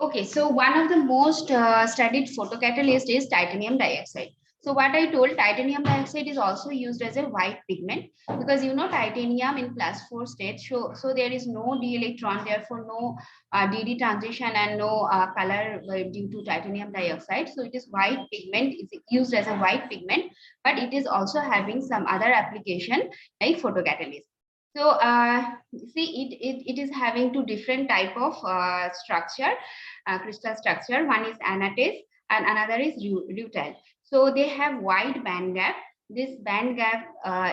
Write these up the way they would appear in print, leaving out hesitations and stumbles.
Okay, so one of the most studied photocatalyst is titanium dioxide. So what I told, titanium dioxide is also used as a white pigment because you know titanium in plus 4 state, so there is no d electron, therefore no dd transition and no color due to titanium dioxide. So it is white pigment, is used as a white pigment, but it is also having some other application like photocatalyst. So see, it is having two different type of structure, crystal structure. One is anatase and another is rutile. So they have wide band gap. This band gap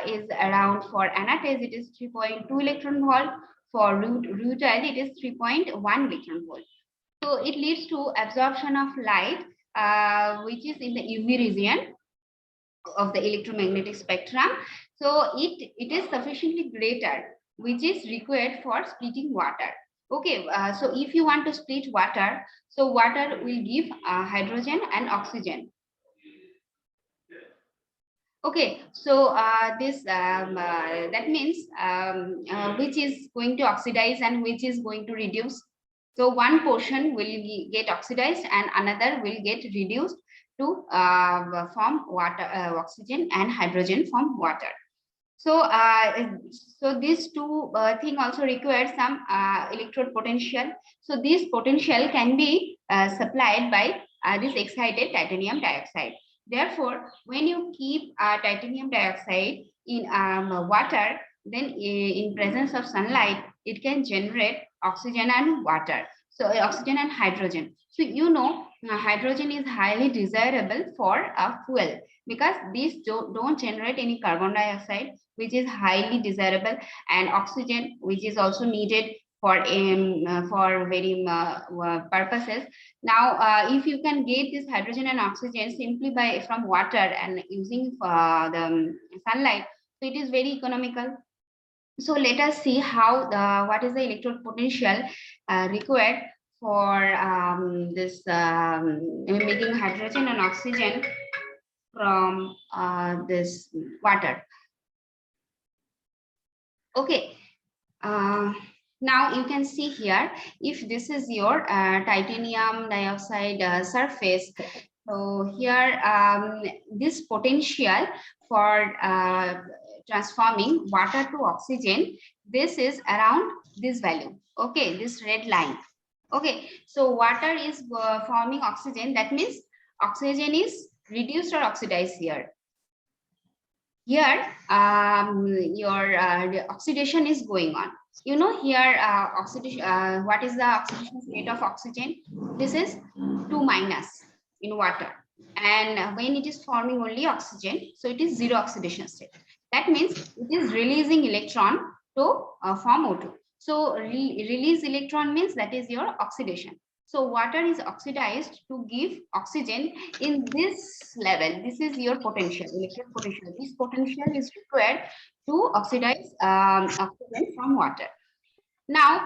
is around, for anatase it is 3.2 electron volt. For rutile it is 3.1 electron volt. So it leads to absorption of light, which is in the UV region of the electromagnetic spectrum. So it is sufficiently greater, which is required for splitting water. Okay, so if you want to split water, so water will give hydrogen and oxygen. Okay, so this that means which is going to oxidize and which is going to reduce. So one portion will get oxidized and another will get reduced to form water, oxygen and hydrogen from water. So, so these two thing also require some electrode potential. So this potential can be supplied by this excited titanium dioxide. Therefore, when you keep titanium dioxide in water, then in presence of sunlight, it can generate oxygen and water. So oxygen and hydrogen. So you know, hydrogen is highly desirable for a fuel because these don't generate any carbon dioxide, which is highly desirable, and oxygen, which is also needed for very purposes. Now, if you can get this hydrogen and oxygen simply by from water and using the sunlight, so it is very economical. So let us see how the what is the electrode potential required for this making hydrogen and oxygen from this water. Okay. Uh, Now you can see here, if this is your titanium dioxide surface, so here this potential for transforming water to oxygen, this is around this value. Okay, this red line. Okay, so water is forming oxygen. That means oxygen is reduced or oxidized here. Here, your the oxidation is going on. You know here, oxidation. What is the oxidation state of oxygen? This is 2 minus in water, and when it is forming only oxygen, so it is 0 oxidation state. That means it is releasing electron to form O2. So release electron means that is your oxidation. So water is oxidized to give oxygen in this level. This is your potential, electric potential. This potential is required to oxidize oxygen from water. Now,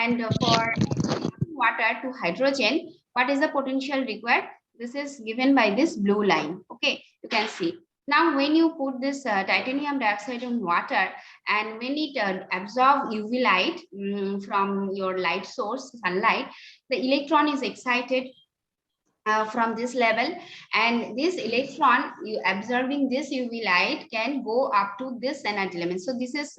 and for water to hydrogen, what is the potential required? This is given by this blue line. Okay, you can see. Now, when you put this titanium dioxide in water and when it absorbs UV light from your light source, sunlight, the electron is excited from this level, and this electron you observing this UV light can go up to this energy level. So this is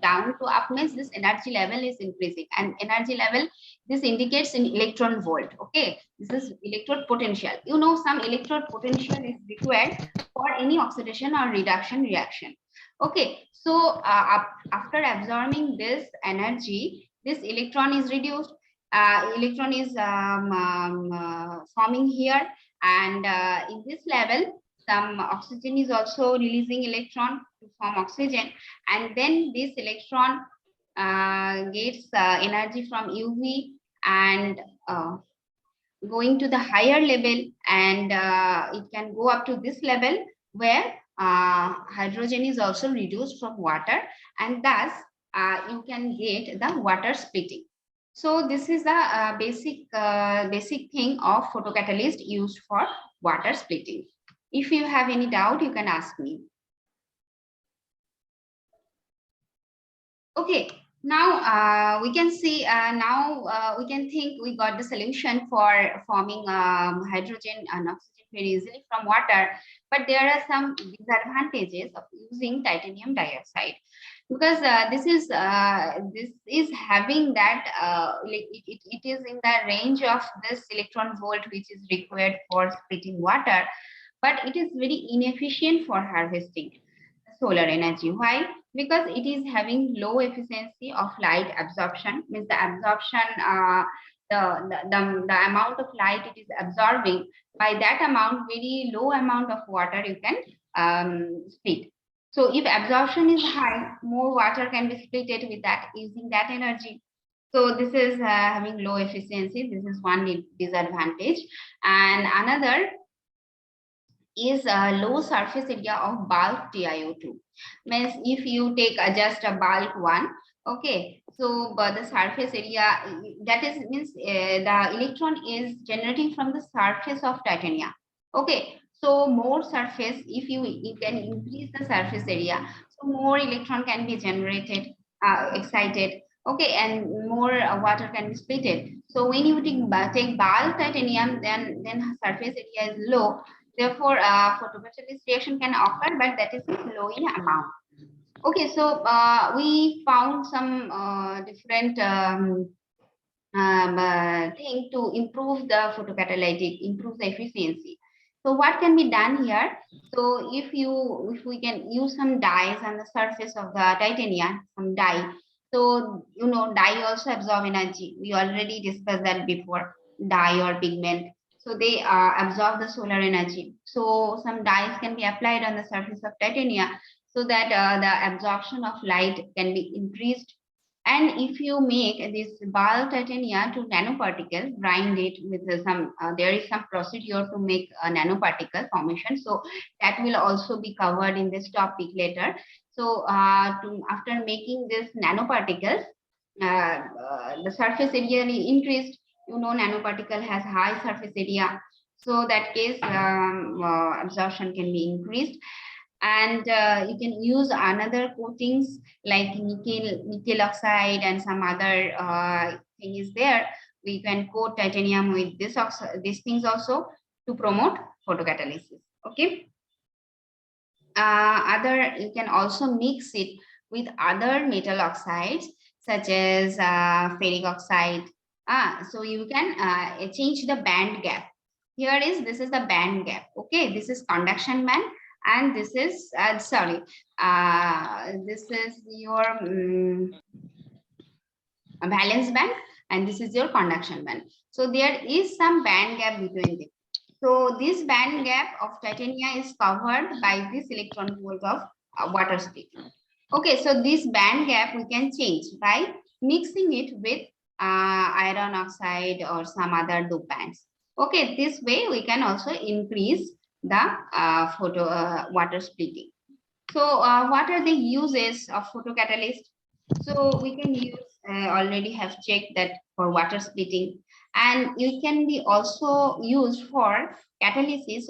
down to up means this energy level is increasing, and energy level, this indicates in electron volt. Okay, this is electrode potential. You know, some electrode potential is required for any oxidation or reduction reaction. Okay, so after absorbing this energy, this electron is reduced, electron is forming here, and in this level some oxygen is also releasing electron to form oxygen, and then this electron gets energy from UV and going to the higher level, and it can go up to this level where hydrogen is also reduced from water, and thus you can get the water splitting. So this is the basic thing of photocatalyst used for water splitting. If you have any doubt, you can ask me. Okay, Now we can see, we can think we got the solution for forming hydrogen and oxygen very easily from water, but there are some disadvantages of using titanium dioxide, because this is having that like it is in the range of this electron volt which is required for splitting water, but it is very inefficient for harvesting solar energy. Why? Because it is having low efficiency of light absorption, means the absorption, the amount of light it is absorbing, by that amount, very low amount of water you can split. So if absorption is high, more water can be splitted with that, using that energy. So this is having low efficiency. This is one disadvantage. And another is a low surface area of bulk TiO2. Means if you take just a bulk one, okay, so but the surface area, that is means the electron is generating from the surface of titanium. Okay, so more surface, if you can increase the surface area, so more electron can be generated, excited. Okay, and more water can be splitted. So when you take bulk titanium, then surface area is low. Therefore, photocatalysis reaction can occur, but that is low in amount. Okay, so we found some different thing to improve the photocatalytic, improve the efficiency. So what can be done here? So if we can use some dyes on the surface of the titanium, some dye. So you know, dye also absorb energy. We already discussed that before. Dye or pigment. So they absorb the solar energy. So some dyes can be applied on the surface of titanium so that the absorption of light can be increased. And if you make this bulk titanium to nanoparticle, grind it with some, there is some procedure to make a nanoparticle formation. So that will also be covered in this topic later. So after making this nanoparticles, the surface area increased. You know, nanoparticle has high surface area. So that case, absorption can be increased. And you can use another coatings like nickel oxide and some other thing is there. We can coat titanium with these things also to promote photocatalysis. Okay. Other, you can also mix it with other metal oxides such as ferric oxide. So you can change the band gap. Here is, this is the band gap. Okay, this is conduction band, and this is this is your valence band, and this is your conduction band. So there is some band gap between them. So this band gap of titanium is covered by this electron volt of water split. Okay, so this band gap we can change by mixing it with iron oxide or some other dopants. Okay, this way we can also increase the water splitting. So what are the uses of photocatalyst? So we can use, already have checked that for water splitting, and it can be also used for catalysis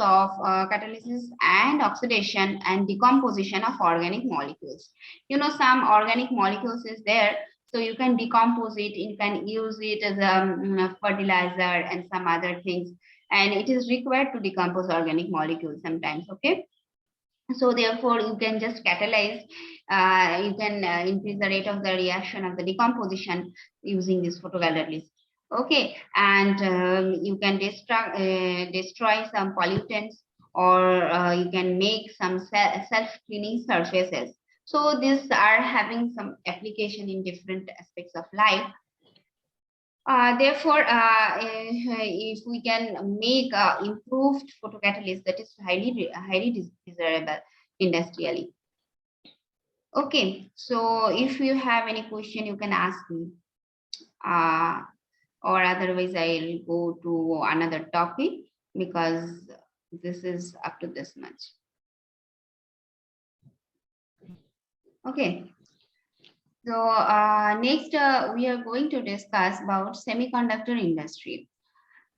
and oxidation and decomposition of organic molecules. You know, some organic molecules is there, so you can decompose it, you can use it as a fertilizer and some other things, and it is required to decompose organic molecules sometimes. Okay, so therefore you can just catalyze, you can increase the rate of the reaction of the decomposition using this photocatalyst. Okay, and you can destroy some pollutants, or you can make some self-cleaning surfaces. So these are having some application in different aspects of life. Therefore, if we can make improved photocatalyst, that is highly desirable industrially. Okay, so if you have any question, you can ask me, or otherwise I'll go to another topic, because this is up to this much. Okay. So next we are going to discuss about semiconductor industry,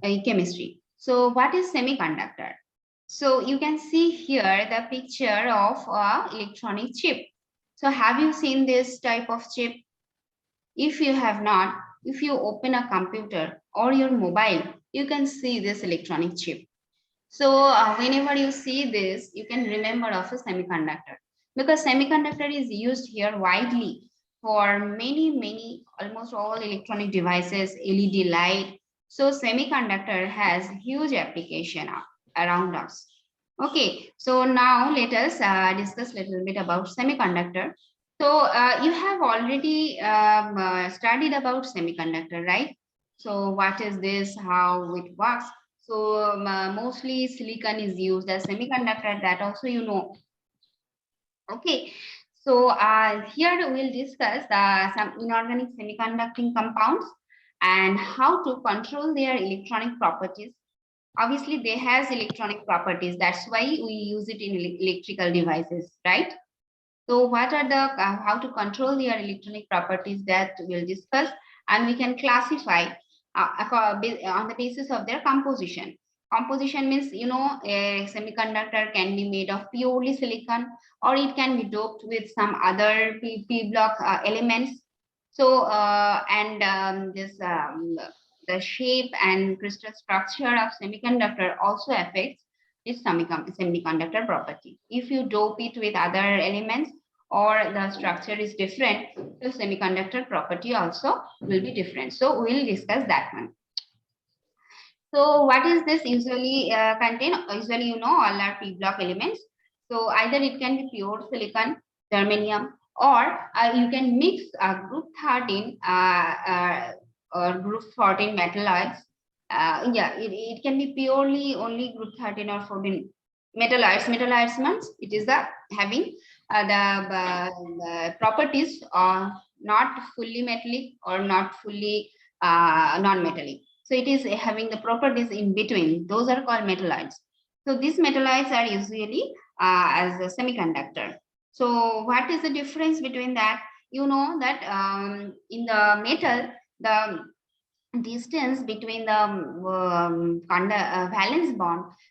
chemistry. So what is semiconductor? So you can see here the picture of electronic chip. So have you seen this type of chip? If you have not, if you open a computer or your mobile, you can see this electronic chip. So whenever you see this, you can remember of a semiconductor, because semiconductor is used here widely for many, almost all electronic devices, LED light. So semiconductor has huge application around us. Okay, so now let us discuss a little bit about semiconductor. So you have already studied about semiconductor, right? So what is this, how it works? So mostly silicon is used as semiconductor, that also you know. Okay, so here we'll discuss some inorganic semiconducting compounds and how to control their electronic properties. Obviously, they has electronic properties. That's why we use it in electrical devices, right? So what are the how to control their electronic properties, that we'll discuss, and we can classify on the basis of their composition. Composition means, you know, a semiconductor can be made of purely silicon, or it can be doped with some other p block elements. So and this the shape and crystal structure of semiconductor also affects this semiconductor property. If you dope it with other elements, or the structure is different, the semiconductor property also will be different. So we'll discuss that one. So what is this usually contain? Usually, you know, all are p block elements. So either it can be pure silicon, germanium, or you can mix group 13 or group 14 metalloids. Yeah, it can be purely only group 13 or 14 metalloids. Metalloids means it is the having the properties are not fully metallic or not fully non-metallic. So it is having the properties in between. Those are called metalloids. So these metalloids are usually as a semiconductor. So what is the difference between that? You know that in the metal, the distance between the valence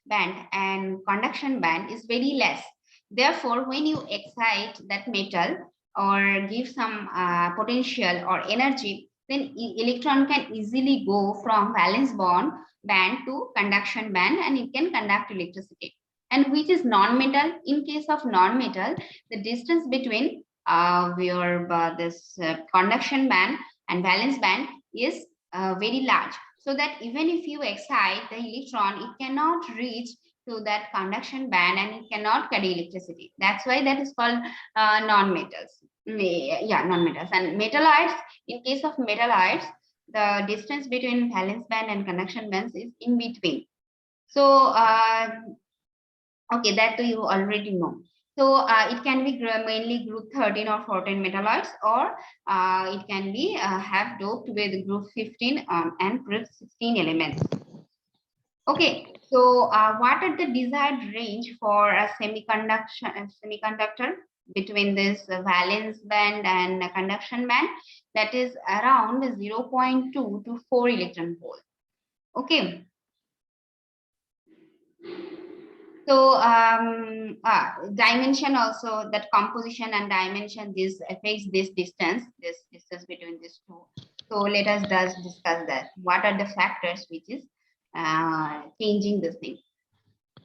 band and conduction band is very less. Therefore, when you excite that metal or give some potential or energy, then electron can easily go from valence band to conduction band, and it can conduct electricity. And which is non-metal. In case of non-metal, the distance between your this conduction band and valence band is very large, so that even if you excite the electron, it cannot reach to that conduction band and it cannot carry electricity. That's why that is called non-metals. Yeah, non-metals. And metalloids, in case of metalloids, the distance between valence band and conduction bands is in between. So okay, that you already know. So it can be mainly group 13 or 14 metalloids, or it can be have doped with group 15 and group 16 elements. Okay, so what are the desired range for a semiconductor between this valence band and conduction band? That is around 0.2 to 4 electron volt. Okay. So dimension also, that composition and dimension, this affects this distance between these two. So let us discuss that. What are the factors which is changing this thing?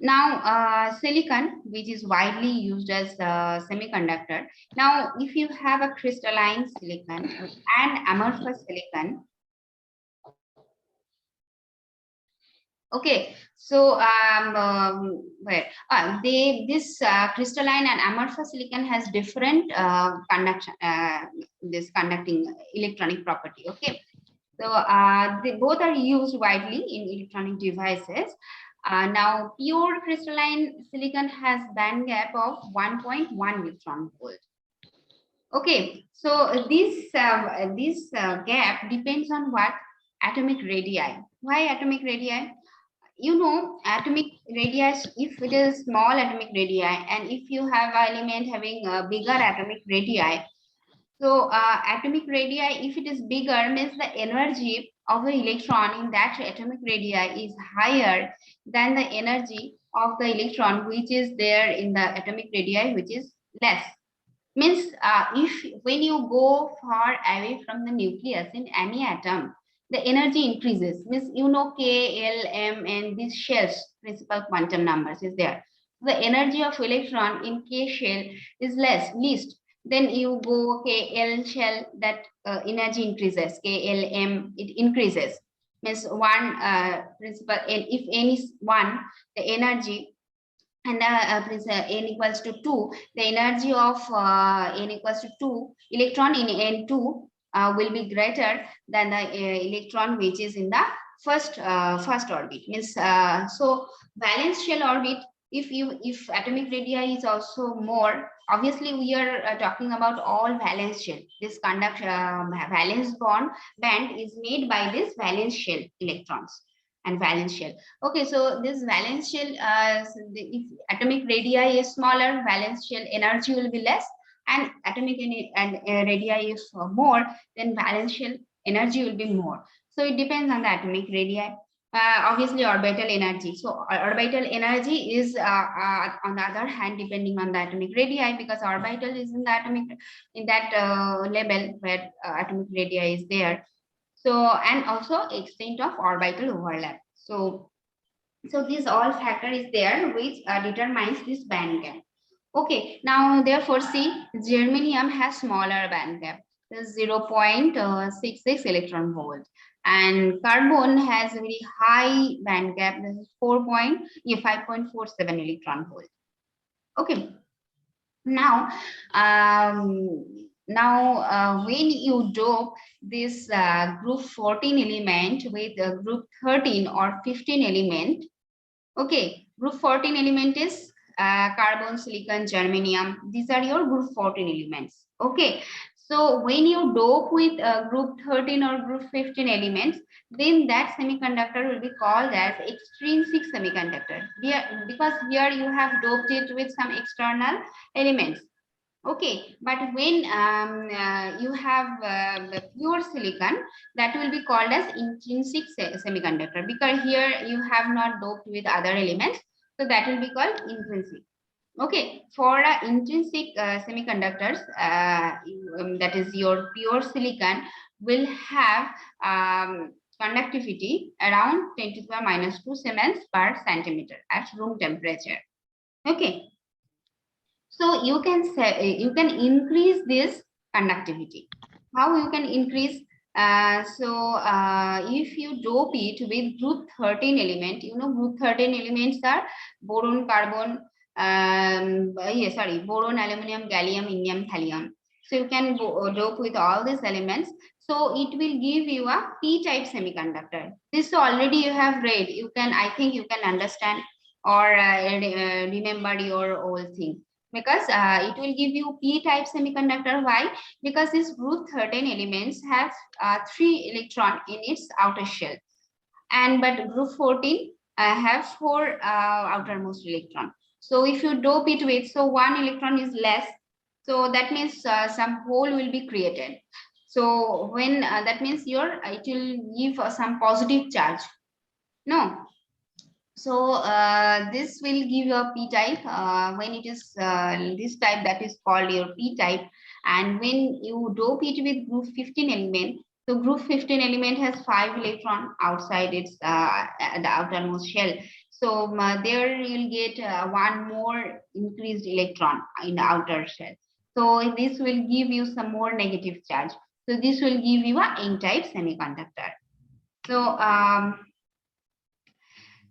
Now silicon, which is widely used as a semiconductor. Now if you have a crystalline silicon and amorphous silicon, okay, so this crystalline and amorphous silicon has different conduction, this conducting electronic property. Okay, so they both are used widely in electronic devices. Now, pure crystalline silicon has band gap of 1.1 electron volt. Okay, so this gap depends on what? Atomic radii. Why atomic radii? You know, atomic radius, if it is small atomic radii, and if you have an element having a bigger atomic radii, so atomic radii, if it is bigger, means the energy of the electron in that atomic radii is higher than the energy of the electron which is there in the atomic radii, which is less. Means if when you go far away from the nucleus in any atom, the energy increases. Means you know K, L, M, and these shells, principal quantum numbers is there. The energy of electron in K shell is least. Then you go K, L shell, that energy increases. K, L, M, it increases. Means one principal, and if n is one, the energy, and n equals to 2, the energy of n equals to 2 electron in n2 will be greater than the electron which is in the first orbit. Means so valence shell orbit, if atomic radii is also more, obviously we are talking about all valence shell. This valence band is made by this valence shell electrons and valence shell. Okay, so this valence shell, if atomic radii is smaller, valence shell energy will be less, and atomic and radii is more, then valence shell energy will be more. So it depends on the atomic radii. Obviously, orbital energy. So orbital energy is on the other hand depending on the atomic radii, because orbital is in the atomic in that level where atomic radii is there. So, and also extent of orbital overlap. So this all factor is there which determines this band gap. Okay, now therefore see, germanium has smaller band gap, 0.66 electron volt, and carbon has a very high band gap, this is 5.47 electron volt. Okay, now when you dope this group 14 element with group 13 or 15 element, okay, group 14 element is carbon, silicon, germanium. These are your group 14 elements. Okay, so when you dope with group 13 or group 15 elements, then that semiconductor will be called as extrinsic semiconductor. Because here you have doped it with some external elements. Okay, but when you have pure silicon, that will be called as intrinsic semiconductor, because here you have not doped with other elements, so that will be called intrinsic. Okay, for intrinsic semiconductors, that is your pure silicon will have conductivity around 10 to the power minus 2 Siemens per centimeter at room temperature. Okay, so you can say you can increase this conductivity. How you can increase? If you dope it with group 13 element, you know group 13 elements are boron, carbon, boron, aluminum, gallium, indium, thallium. So you can dope with all these elements. So it will give you a p-type semiconductor. This already you have read. You can, I think you can understand or remember your old thing, because it will give you p-type semiconductor. Why? Because this group 13 elements have 3 electron in its outer shell, and but group 14 have 4 outermost electron. So if you dope it with, so 1 electron is less, so that means some hole will be created. So when that means your it will give some positive charge. No, so this will give you a p-type when it is this type, that is called your p-type. And when you dope it with group 15 element, so group 15 element has 5 electron outside its the outermost shell. So there you'll get one more increased electron in the outer shell. So this will give you some more negative charge. So this will give you a n-type semiconductor. So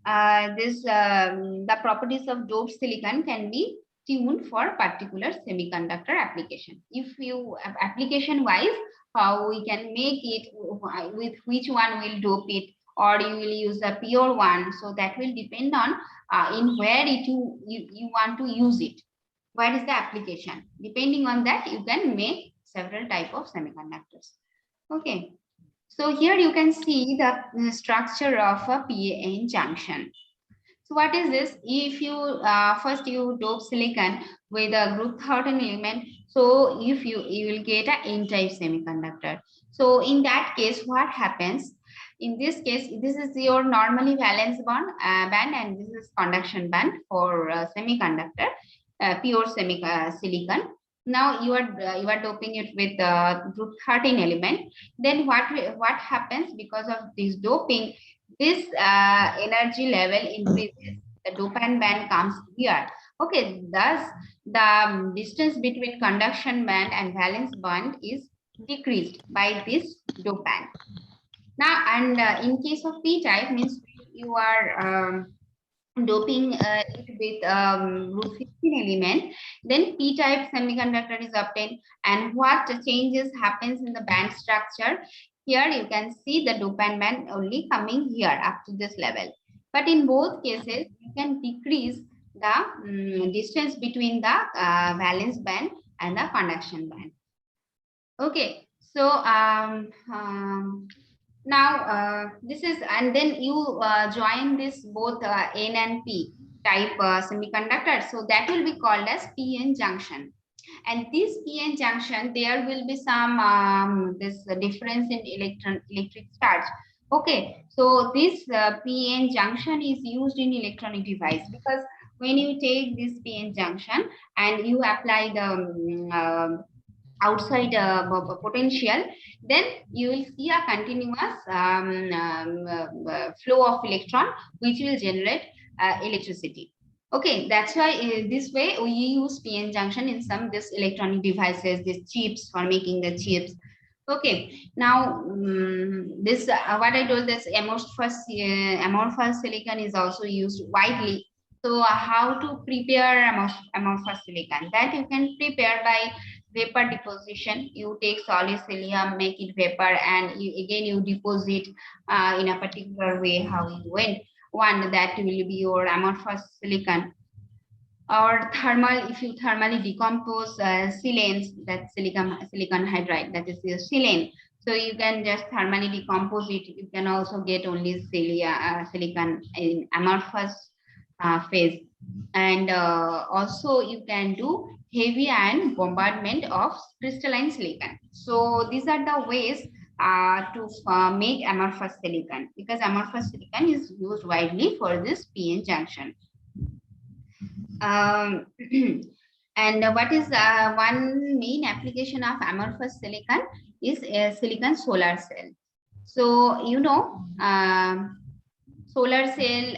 the properties of doped silicon can be tuned for particular semiconductor application. If you application wise, how we can make it, with which one will dope it, or you will use a pure one, so that will depend on in where you want to use it, what is the application. Depending on that, you can make several type of semiconductors. Okay, so here you can see the structure of a PN junction. So what is this? If you first you dope silicon with a group 13 element, so if you will get an n-type semiconductor. So in that case, what happens? In this case, this is your normally valence band, and this is conduction band for semiconductor, pure silicon. Now you are doping it with group 13 element. Then what happens because of this doping? This energy level increases. The dopant band comes here. Okay, thus the distance between conduction band and valence band is decreased by this dopant. Now, and in case of P type means you are doping it with group 15 element, then p-type semiconductor is obtained. And what changes happens in the band structure? Here you can see the dopant band only coming here up to this level, but in both cases you can decrease the distance between the valence band and the conduction band. Okay, so now this is, and then you join this both N and P type semiconductor, so that will be called as PN junction. And this PN junction, there will be some this difference in electric charge. Okay, so this PN junction is used in electronic device, because when you take this PN junction and you apply the outside potential, then you will see a continuous flow of electron which will generate electricity. Okay, that's why this way we use PN junction in some this electronic devices, these chips, for making the chips. Okay, now this what I told, this amorphous silicon is also used widely. So how to prepare amorphous silicon? That you can prepare by vapor deposition. You take solid silicon, make it vapor, and you deposit in a particular way. How you went one, that will be your amorphous silicon. Or thermal, if you thermally decompose silanes, that silicon hydride, that is your silane. So you can just thermally decompose it. You can also get only silicon in amorphous phase. And also you can do heavy ion bombardment of crystalline silicon. So these are the ways to make amorphous silicon, because amorphous silicon is used widely for this PN junction. And what is one main application of amorphous silicon is a silicon solar cell. So you know, solar cell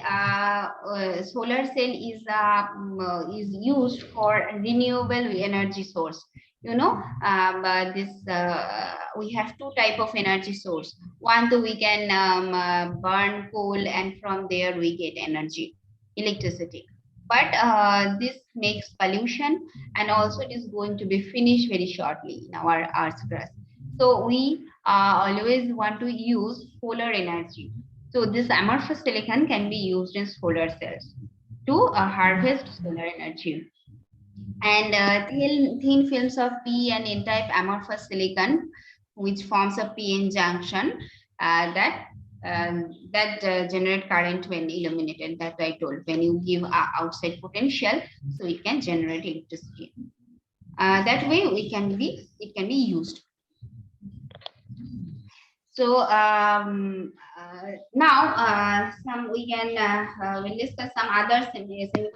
is used for renewable energy source. You know, we have two type of energy source. One, though we can burn coal, and from there we get energy, electricity. But this makes pollution, and also it is going to be finished very shortly in our Earth's crust. So we always want to use solar energy. So this amorphous silicon can be used in solar cells to harvest solar energy. And thin films of P and N-type amorphous silicon, which forms a PN junction, that generate current when illuminated. That I told, when you give outside potential, so it can generate electricity. That way it can be used. So now we can we'll discuss some other semiconductor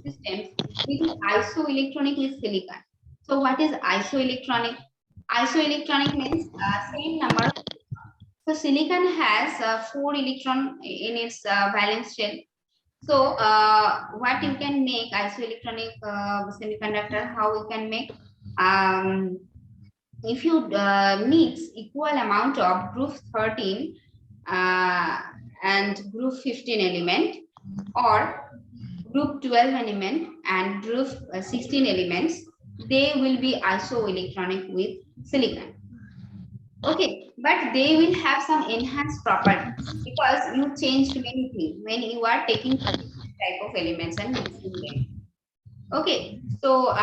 systems with isoelectronic with silicon. So what is isoelectronic? Isoelectronic means same number. So silicon has 4 electron in its valence shell. So what you can make isoelectronic semiconductor? How we can make? If you mix equal amount of group 13 and group 15 element, or group 12 element and group 16 elements, they will be isoelectronic with silicon. Okay, but they will have some enhanced properties, because you changed many things when you are taking type of elements and mixing them. Okay, so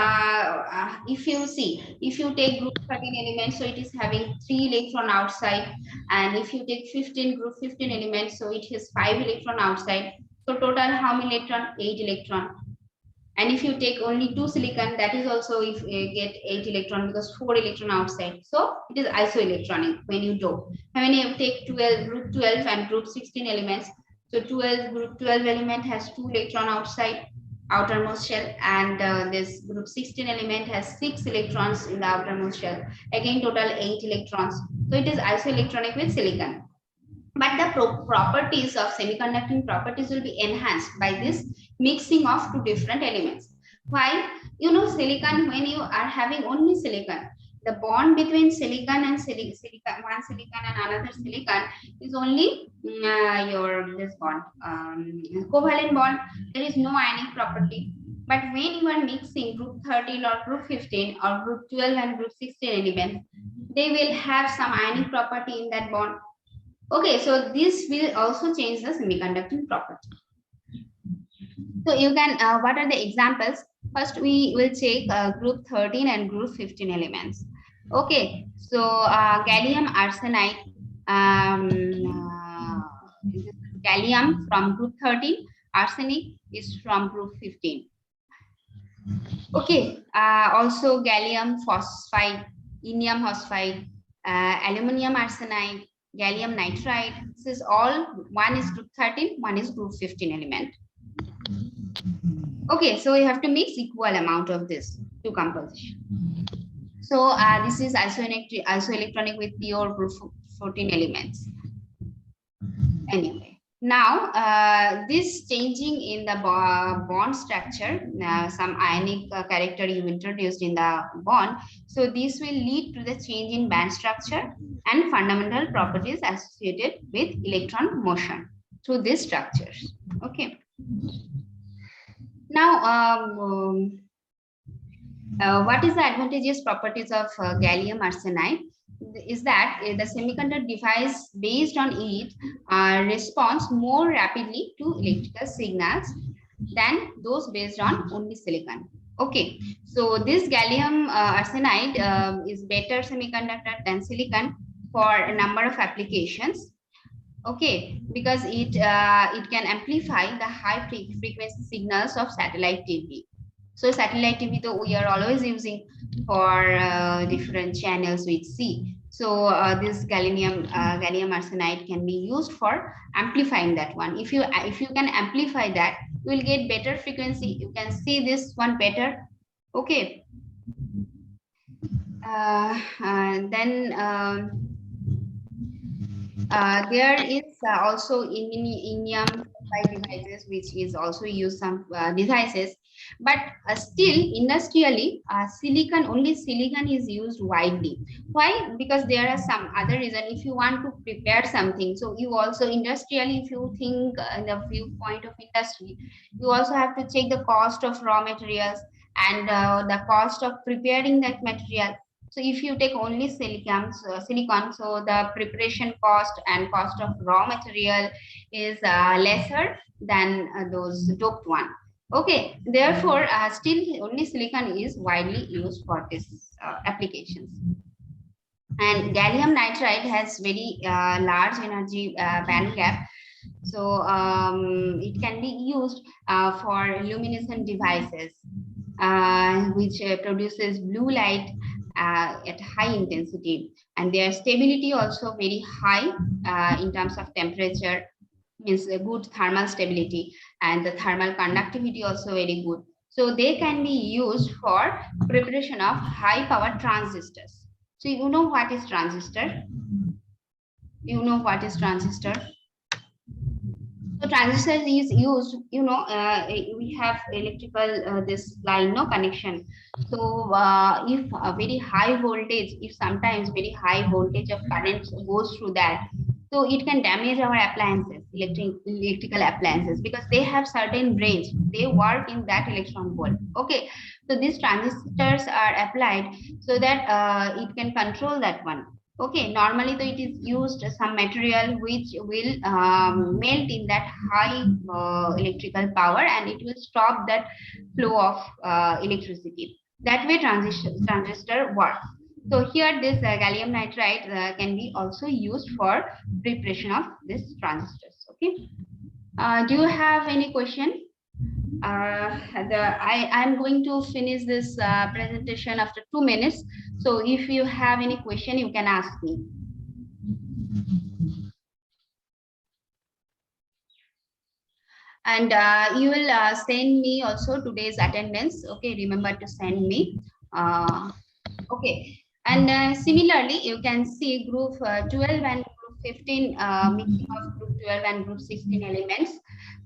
if you see, if you take group 13 elements, so it is having 3 electron outside, and if you take 15 group 15 elements, so it has 5 electron outside. So total how many electron? 8 electron. And if you take only 2 silicon, that is also if you get 8 electron, because 4 electron outside. So it is isoelectronic when you dope. And when you take 12 group 12 and group 16 elements, so 12 group 12 element has 2 electron outside. outermost shell, and this group 16 element has 6 electrons in the outermost shell. Again, total 8 electrons. So it is isoelectronic with silicon. But the properties of semiconducting properties will be enhanced by this mixing of two different elements. Why? You know, silicon, when you are having only silicon, the bond between silicon and silicon, one silicon and another silicon is only your this bond, covalent bond. There is no ionic property. But when you are mixing group 13 or group 15 or group 12 and group 16 elements, they will have some ionic property in that bond. Okay, so this will also change the semiconducting property. So you can, what are the examples? First, we will take group 13 and group 15 elements. Okay, so gallium arsenide, this is gallium from group 13, arsenic is from group 15. Okay, also gallium phosphide, indium phosphide, aluminum arsenide, gallium nitride. This is all, one is group 13, one is group 15 element. Okay, so you have to mix equal amount of this to composition. So this is isoelectronic with pure group 14 elements. Anyway, now this changing in the bond structure, some ionic character you introduced in the bond. So this will lead to the change in band structure and fundamental properties associated with electron motion through these structures. Okay. Now, what is the advantageous properties of gallium arsenide? Is that the semiconductor device based on it responds more rapidly to electrical signals than those based on only silicon. Okay, so this gallium arsenide is better semiconductor than silicon for a number of applications. Okay, because it can amplify the high frequency signals of satellite TV. So satellite TV, though, we are always using for different channels we see. So this gallium arsenide can be used for amplifying that one. If you can amplify that, you will get better frequency. You can see this one better. Okay. Then there is also indium phosphide devices, which is also used some devices, but still industrially only silicon is used widely. Why? Because there are some other reason. If you want to prepare something, so you also industrially, if you think in the viewpoint of industry, you also have to check the cost of raw materials and the cost of preparing that material. So if you take only silicon, so the preparation cost and cost of raw material is lesser than those doped one. Okay, therefore, still only silicon is widely used for this applications. And gallium nitride has very large energy band gap. So it can be used for luminescent devices, which produces blue light at high intensity, and their stability also very high in terms of temperature, means a good thermal stability, and the thermal conductivity also very good. So they can be used for preparation of high power transistors. So you know what is transistor? You know what is transistor? So transistor is used, you know, we have electrical this line no connection. So if a very high voltage, if sometimes very high voltage of current goes through that, so it can damage our appliances, electrical appliances, because they have certain range. They work in that electron volt. Okay, so these transistors are applied so that it can control that one. Okay, normally though it is used some material which will melt in that high electrical power, and it will stop that flow of electricity. That way transistor works. So here this gallium nitride can be also used for preparation of these transistors. Okay. Do you have any question? I'm going to finish this presentation after 2 minutes. So if you have any question, you can ask me. And you will send me also today's attendance. Okay, remember to send me. Okay, and similarly, you can see group 12 and group 15, mixing of group 12 and group 16 elements.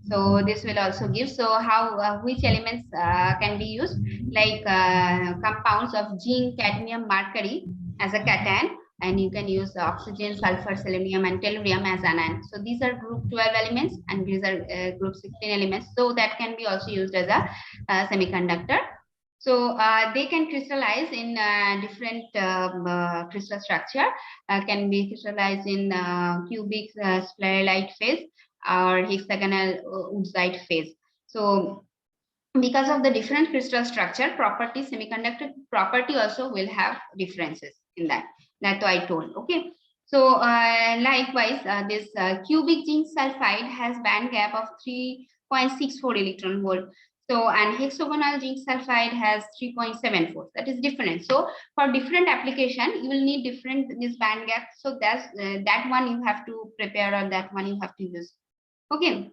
So this will also give. So how which elements can be used, like compounds of zinc, cadmium, mercury as a cation, and you can use oxygen, sulfur, selenium, and tellurium as anion. So these are group 12 elements, and these are group 16 elements. So that can be also used as a semiconductor. So they can crystallize in different crystal structure. Can be crystallized in cubic spheroid phase or hexagonal woodside phase. So because of the different crystal structure property, semiconductor property also will have differences in that. That's what I told. Okay. So likewise, this cubic zinc sulfide has band gap of 3.64 electron volt. So, and hexagonal zinc sulfide has 3.74. That is different. So, for different application, you will need different this band gap. So that's that one you have to prepare, or that one you have to use. Okay.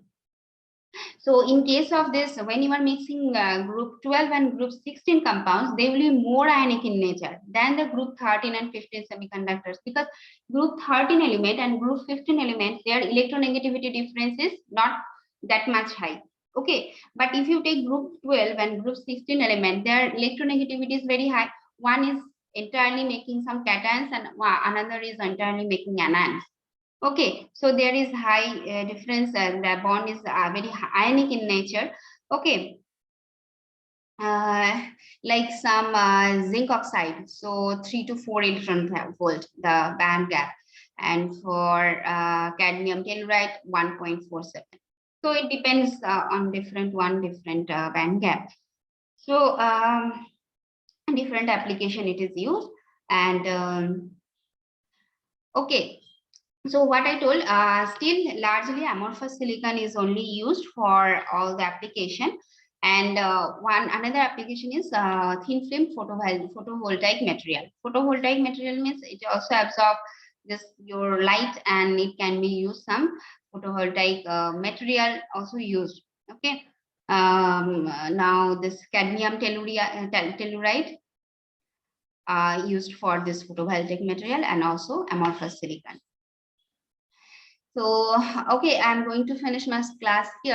So in case of this, when you are mixing group 12 and group 16 compounds, they will be more ionic in nature than the group 13 and 15 semiconductors, because group 13 element and group 15 element, their electronegativity difference is not that much high. Okay, but if you take group 12 and group 16 element, their electronegativity is very high. One is entirely making some cations and another is entirely making anions. Okay, so there is high difference, and the bond is very ionic in nature. Okay, like some zinc oxide, so 3 to 4 electron volt, the band gap, and for cadmium telluride 1.47. So it depends on different band gap. So different application it is used, and okay. So what I told, still largely amorphous silicon is only used for all the application. And one another application is thin film photovoltaic material. Photovoltaic material means it also absorbs this your light, and it can be used some photovoltaic material also used. Okay. Now this cadmium telluride used for this photovoltaic material, and also amorphous silicon. So, okay, I'm going to finish my class here.